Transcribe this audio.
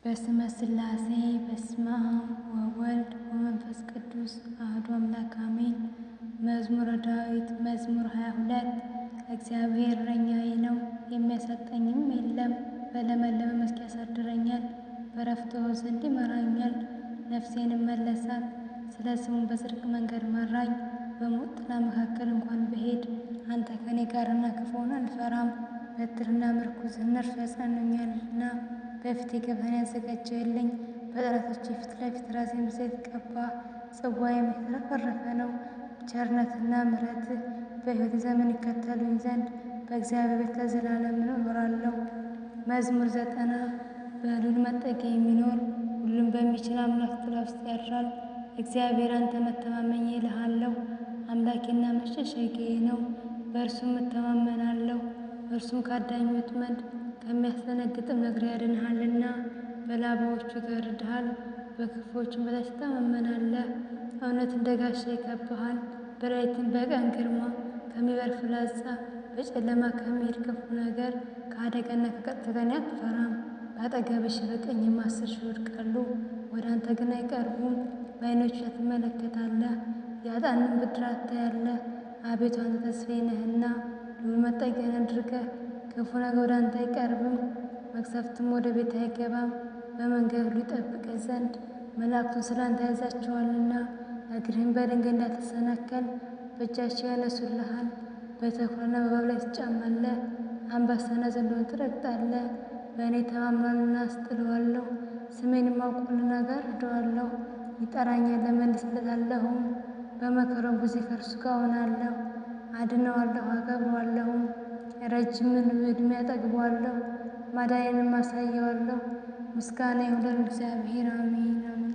በስመ ሥላሴ በስመ አብ ወወልድ ወመንፈስ ቅዱስ አሐዱ አምላክ አሜን። መዝሙረ ዳዊት መዝሙር 22 እግዚአብሔር እረኛዬ ነው፣ የሚያሳጣኝም የለም። በለመለመ መስክ ያሳድረኛል፣ በዕረፍት ውኃ ዘንድ ይመራኛል። ነፍሴንም መለሳት፣ ስለ ስሙ በጽድቅ መንገድ መራኝ። በሞት ጥላ መካከል እንኳን ብሄድ አንተ ከኔ ጋርና ክፉውን አልፈራም። በትርና ምርኩዝ እነርሱ ያጽናኑኛልና። በፊቴ ገበታን ያዘጋጀህልኝ፣ በጠላቶቼ ፊት ለፊት ራሴን በዘይት ቀባ። ጽዋዬም የተረፈረፈ ነው። ቸርነትና ምሕረትህ በሕይወቴ ዘመን ይከተሉኝ ዘንድ በእግዚአብሔር ቤት ለዘላለም እኖራለሁ። መዝሙር 90 በልዑል መጠጊያ የሚኖር ሁሉን በሚችል አምላክ ጥላ ውስጥ ያድራል። እግዚአብሔር አንተ መተማመኛዬ እልሃለሁ፣ አምላኬና መሸሸጊያዬ ነው። በእርሱም እተማመናለሁ። እርሱም ከአዳኝ ወጥመድ ከሚያስደነግጥም ነገር ያድንሃልና። በላባዎቹ ይጋርድሃል፣ በክፉዎችም በታች ትታመናለህ። እውነት እንደ ጋሻ ይከብብሃል፣ በሌሊትም በቀን ግርማ ከሚበርር ፍላጻ፣ በጨለማ ከሚሄድ ክፉ ነገር፣ ከአደጋና ከቀትር አትፈራም። በአጠገብህ ሺህ በቀኝህም 10 ሺህ ይወድቃሉ፣ ወደ አንተ ግን አይቀርቡም። በዓይኖችህ ትመለከታለህ፣ የኃጥአንን ብድራት ታያለህ። አቤቱ አንተ ተስፋዬ ነህና ልዑል መጠጊያን አድርገህ ክፉ ነገር ወደ አንተ አይቀርብም፣ መቅሰፍትም ወደ ቤት አይገባም። በመንገድ ሁሉ ይጠብቅህ ዘንድ መላእክቱን ስለ አንተ ያዛቸዋልና። እግርህን በድንጋይ እንዳትሰናከል በእጃቸው ያነሱልሃል። በተኩላና በእባብ ላይ ትጫማለህ፣ አንበሳና ዘንዶውን ትረግጣለህ። በእኔ ተማምኗልና አስጥለዋለሁ፣ ስሜንም አውቆአልና እጋርደዋለሁ። ይጠራኛል እመልስለታለሁም፣ በመከራው ጊዜ ከእርሱ ጋር እሆናለሁ። አድነዋለሁ አከብረዋለሁም፣ ረጅምን ዕድሜ አጠግበዋለሁ፣ ማዳኔንም አሳየዋለሁ። ምስጋና ይሁን ለእግዚአብሔር አሜን አሜን።